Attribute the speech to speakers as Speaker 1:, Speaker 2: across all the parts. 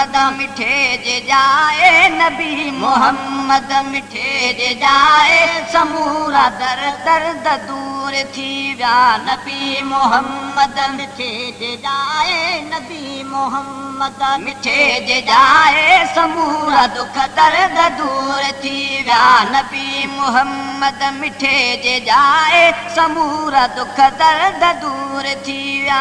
Speaker 1: मोहम्मद मिठे जे जाए नबी मोहम्मद मिठे जे जाए समूरा दर दर्द दूर थी विया नबी मोहम्मद मिठे जे जाए नबी मोहम्मद मिठे जे जाए समूरा दुख दर्द दूर थी विया नबी मोहम्मद मिठे जे जाए समूरा दुख दर्द दूर थी विया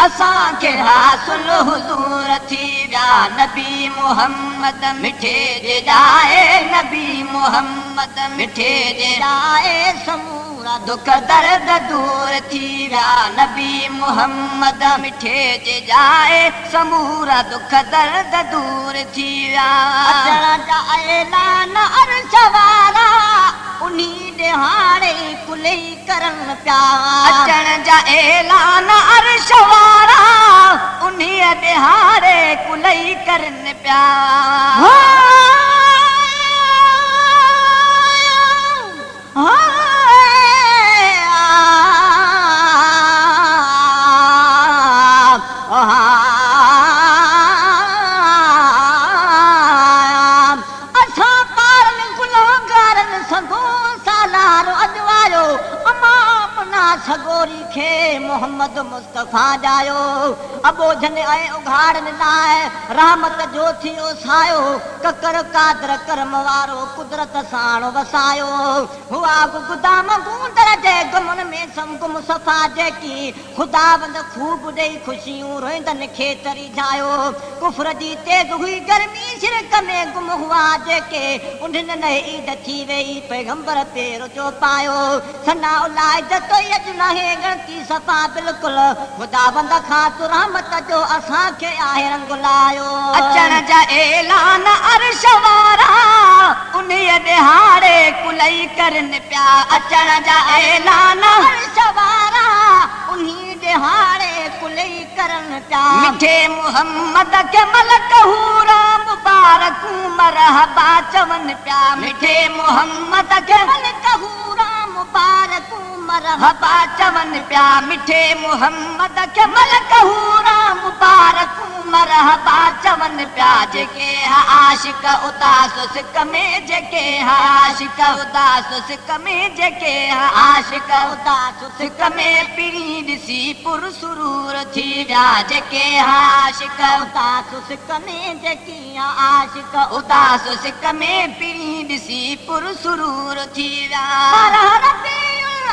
Speaker 1: असांखे हासिल हुज़ूर थी विया नबी मोहम्मद मिठे जे जाए नबी मोहम्मद मिठे जे जाए समूरा दुख दर्द दूर थी विया नबी मोहम्मद मिठे जे जाए समूरा दुख दर्द दूर थी विया अचण जा ऐलान अर्श वारा उन्ही ॾिहाड़े कुलई करन पिया अचण जा ऐलान अर्श वारा उन्ही ॾिहाड़े कुलई करन पिया सगोरी खे मोहम्मद मुस्तफा जायो अबोझन ऐं उघाड़न लाइ रहमत जो थियो सायो ककर कादर कर्म वारो कुदरत साण वसायो हुआ गुदाम गूंदर जे गुमन में समगुम सफ़ा जेकी ख़ुदावंद खूब ॾेई ख़ुशियूं रोईंदनि खे तरी जायो कुफर जी तेज़ हुई गर्मी शिरक में गुम हुआ जेके उन्हनि न ईद थी वई पैगंबर पेरो जो पायो सना उलाए जतोई अॼु नाहे गणती सफ़ा बिल्कुल ख़ुदावंद खां तू रहमत जो असांखे आहे रंग लायो अचण जा ऐलान अर्श वारा उन्हीअ ॾिहाड़े कुलई करन पिया अचण जा ऐलान अर्श वारा उन्ही ॾिहाड़े कुलई करन पिया मिठे मुहम्मद खे मलक हूरा मुबारकूं मरहबा चवन पिया मिठे मुहम्मद खे मलक हूरा मुबारकूं मरहबा चवन पिया मिठे मुहम्मद खे मलक हूरा मुबारकूं मरहबा चवन पिया जेके आशिक उदास सिक में जेके आशिक उदास सिक में जेके आशिक उदास सिक में पिरी ॾिसी पुरसुरूर थी विया जेके आशिक उदास सिक में जेकी आशिक उदास सिक में पिरी ॾिसी पुरसुरूर थी विया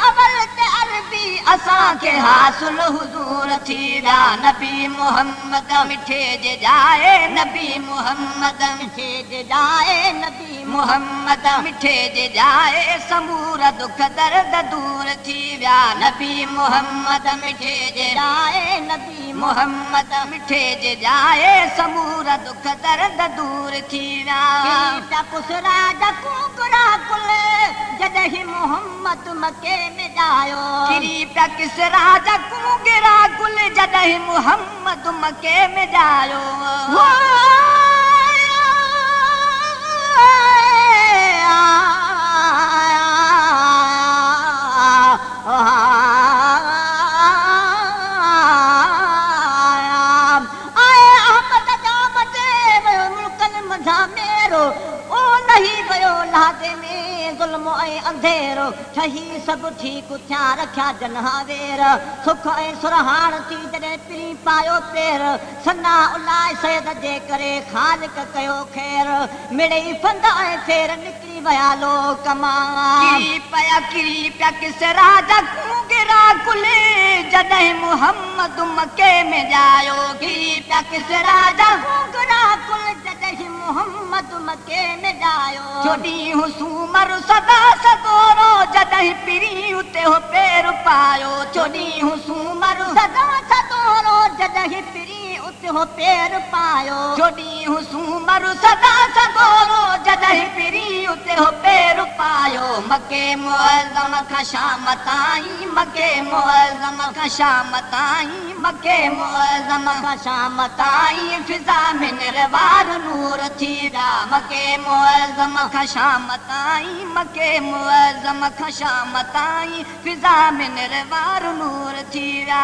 Speaker 1: अवल ते अरबी असांखे हासिल हुज़ूर थी विया नबी मोहम्मद मिठे जे जाए नबी मोहम्मद मिठे जे जाए नबी मोहम्मद मिठे जे जाए समूरा दुख दर्द दूर थी विया नबी मोहम्मद मिठे जे जाए नबी मोहम्मद मिठे जे जाए समूरा दुख दर्द दूर थी विया पुसरा जकूकड़ा कुल जॾहिं मोहम्मद मके में जायो किरी पिया किसरा जकूकड़ा कुल जॾहिं मोहम्मद मके में जायो अंधेरो ठही सभु ठीक थिया रखिया जनहावेर सुख ऐं सुरहाण थी जॾहिं पिरी पायो पेर सना उलाए सैद जे करे ख़ालिक कयो ख़ैर मिड़ई फंद ऐं फेर निकिरी विया लोक मां किरी पिया किसरा जकूकड़ा कुल जॾहिं मोहम्मद मके में जायो किरी पिया किसरा जकूकड़ा कुल जॾहिं मोहम्मद मके में जायो छोड़ी हुसूमर सदा सदोरो जॾहिं पिरी उते हो पेर पायो छोड़ी हुसूमर सदा सदोरो जॾहिं पिरी उते हो पेर पायो छोड़ी हुसूमर सदा सदोरो जॾहिं पिरी उते हो पेर पायो मके मुअज़्ज़म खां शाम ताईं मके मुअज़्ज़म खां शाम ताईं मके मुअज़्ज़म खां शाम ताईं फिज़ा में निरवार नूर थी विया मके मुअज़्ज़म खां शाम ताईं मके मुअज़्ज़म खां शाम ताईं फिज़ा में निरवार नूर थी विया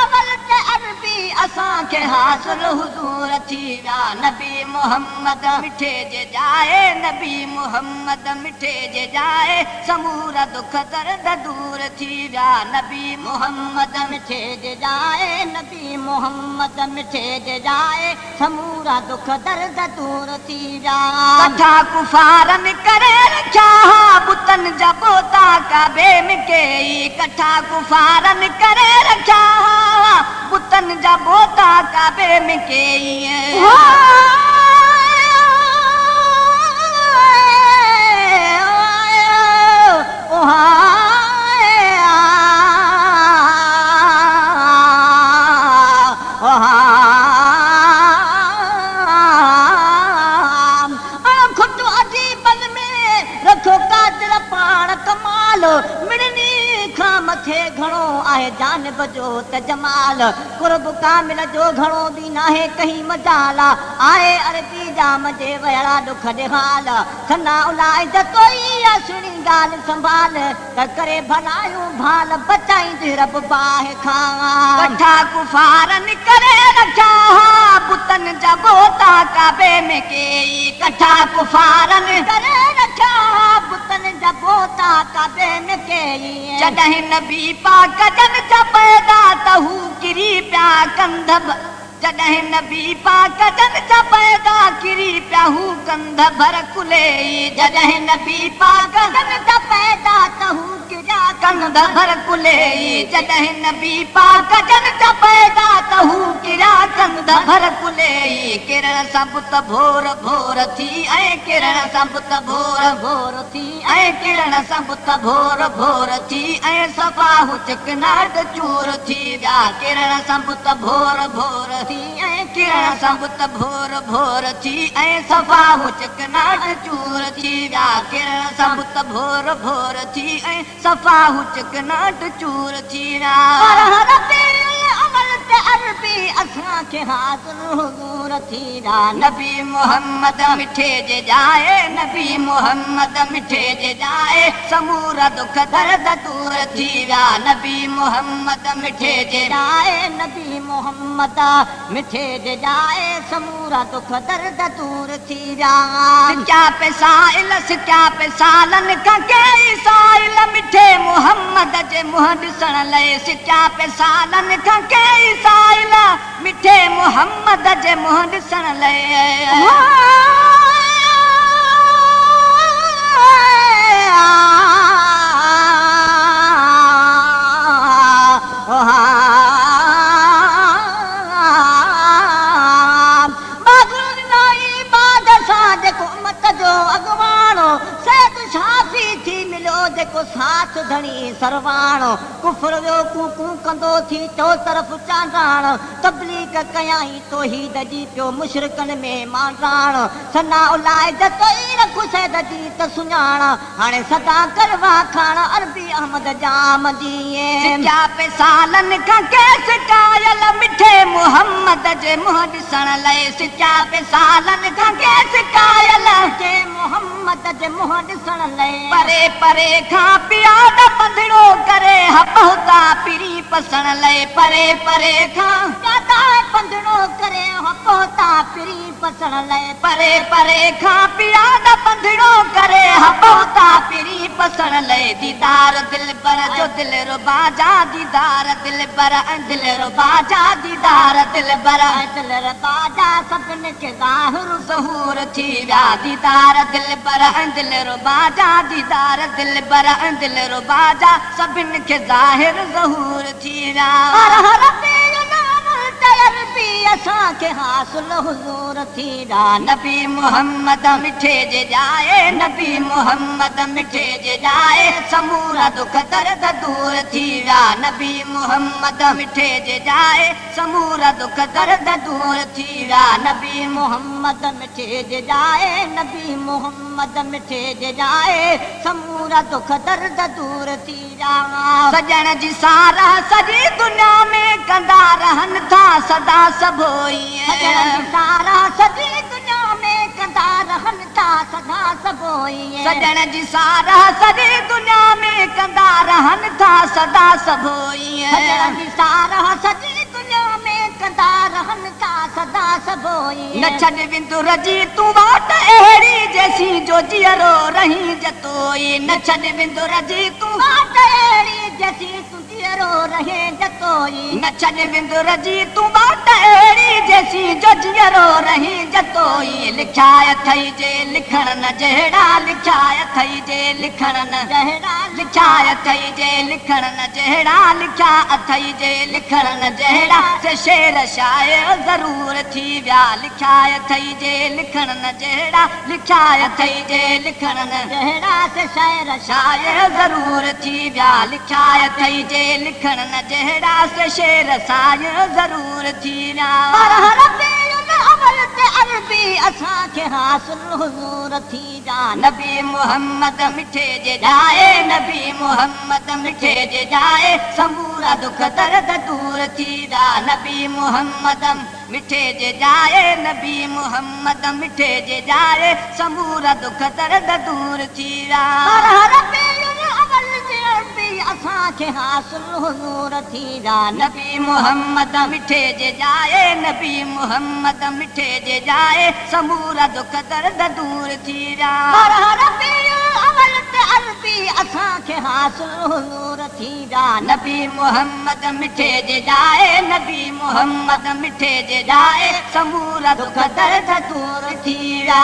Speaker 1: अमल ते अरबी असांखे हासिल हुजूर थी विया नबी मोहम्मद मिठे जे जाए नबी मोहम्मद मिठे जे जाए समूरा दुख दर्द दूर थी विया नबी मोहम्मद मिठे जे जाए नबी मोहम्मद मिठे जे जाए समूरा दुख दर्द दूर थी विया कठा कुफारन करे रखिया बुतन जा बोता काबे में कई कठा कुफारन करे रखिया बुतन जा बोता काबे में कई घणो आहे जानब जो त जमाल कुर्ब कामिल जो घणो बि नाहे कहीं मजाल आहे अरबी जाम जे वहिड़ा दुख जे हाल सना उलाए जतोई सुणी ॻाल्हि संभाल त करे भलायूं भाल बचाईंदी रब बाहि खां कठा कुफारन करे रखिया बुतन जा बोता काबे में कई कठा कुफारन करे रखिया बुतन जा बोता काबे में कई जॾहिं नबी पाक जन जा पैदा त हू किरी पिया कंध जॾहिं नबी पाक जन जा पैदा किरी पिया हू कंध भर कुले जॾहिं नबी पाक जन जा पैदा त हू किरिया कंध भर कुले जॾहिं नबी पाक जन जा पैदा त हू किरिया कंध भर कुले किरण सां बुत भोर भोर थी ऐं किरण सां बुत भोर भोर थी ऐं किरण सां बुत भोर भोर थी ऐं सफ़ाहु चिकनाट चूर थी विया किरण सां बुत भोर भोर थी ऐं किरण सां बुत भोर भोर थी ऐं सफ़ाहु चिकनाट चूर थी विया किरण सां बुत भोर भोर थी ऐं सफ़ाहु चिकनाट चूर थी विया अरबी असांखे हासिल हुजूर थी विया नबी मोहम्मद मिठे जे जाए नबी मोहम्मद मिठे जे जाए समूरा दुख दर्द दूर थी विया नबी मोहम्मद मिठे जे जाए नबी मोहम्मद मिठे जे जाए समूरा दुख दर्द दूर थी विया क्या पेसालन खां कई साइल मिठे मोहम्मद जे मुंहुं ॾिसण लाइ सिचा पेसालन खां कई साइल मिठे मोहम्मद जे मुंहुं ॾिसण लाइ जेको साथ धणी सरवाणो कुफर जो कूकू कंदो थी चो तरफ़ चांडाण तबलीग कयाई तौहीद जी पियो मुशरिकन में मांडाण सना उलाए जतोई रखु सैद जी त सुञाण हाणे सदा करवा खाण अरबी अहमद जाम जी सिचा पे सालन खां केस कायल मिठे मोहम्मद जे मुंहुं ॾिसण लाइ सिचा पे सालन खां केस कायल जे मोहम्मद जे मुंहुं ॾिसण लाइ परे परे खां पिया द पंधड़ो करे हपहता पिरी पसण लाइ परे परे खां पिया पंधड़ो करे हपहता पिरी पसण लाइ परे परे खां पिया द पंधड़ो करे हपहता पिरी पसण लाइ दीदार दिल पर जो दिल रुबा जा दीदार दिल पर दिल रुबा जा दीदार दिल पर दिल रुबा जा सभिनी खे ज़ाहिर ज़हूर थी विया दीदार दिल पर दिल रुबा जा दीदार दिल पर दिल रुबा जा सभिनी खे ज़ाहिर ज़हूर थी विया असांखे हासिल हुजूर थी विया नबी मोहम्मद मिठे जे जाए नबी मोहम्मद मिठे जे जाए समूरा दुख दर्द दूर थी विया नबी मोहम्मद मिठे जे जाए समूरा दुख दर्द दूर थी विया नबी मोहम्मद मिठे जे जाए नबी मोहम्मद मिठे जे जाए समूरा दुख दर्द दूर थी विया सजण जी सारा सॼी दुनिया में कंदा रहनि था सदा सभोई सारा सॼी दुनिया में कंदा रहनि था सदा सबोई
Speaker 2: सजण जी सारा सॼी दुनिया में कंदा रहनि था सदा सबोई
Speaker 1: सजण जी सारा सॼी दुनिया में कंदा रहनि था सदा सबोई
Speaker 2: न छॾ विंदुर जी तूं वाट अहिड़ी जैसी जो जीअरो रही जतोई न छॾ विंदुर जी तूं
Speaker 1: बात अहिड़ी जैसी तूं जीअरो रहे जतोई
Speaker 2: न छॾ विंदुर जी तूं वाट अहिड़ी जैसी जो जीअरो रही जतोई लिखाय अथई जे लिखण न जहिड़ा लिखाय अथई जे लिखण न
Speaker 1: जहिड़ा
Speaker 2: लिखाय अथई जे लिखण न जहिड़ा लिखिया अथई जे लिखण न जहिड़ा से शेर शायर ज़रूर थी विया लिखाय अथई जे लिखण न जहिड़ा लिखाय अथई जे लिखण न
Speaker 1: जहिड़ा से शायर
Speaker 2: शायर ज़रूर थी विया लिखाय अथई जे लिखण न जहिड़ा से शेर शायर ज़रूर थी विया
Speaker 1: पर हर बेयुन अमल ते अरबी असांखे हासिल हुजूर थी जान
Speaker 2: नबी मोहम्मद मिठे जे जाए नबी मोहम्मद मिठे जे जाए समूरा दुख दर्द दूर थी विया नबी मोहम्मद मिठे जे जाए नबी मोहम्मद मिठे जे जाए समूरा दुख दर्द दूर थी विया
Speaker 1: पर हर बेयुन अमल ते अरबी असांखे हासिल हुजूर थी जान
Speaker 2: नबी मोहम्मद मिठे जे जाए नबी मोहम्मद मिठे जे जाए समूरा दुख दर्द दूर थी विया
Speaker 1: पर हर बेयुन अमल ते अरबी असांखे हासिल हुजूर थी जान
Speaker 2: नबी मोहम्मद मिठे जे जाए नबी मोहम्मद मिठे जे जाए समूरा दुख दर्द दूर थी विया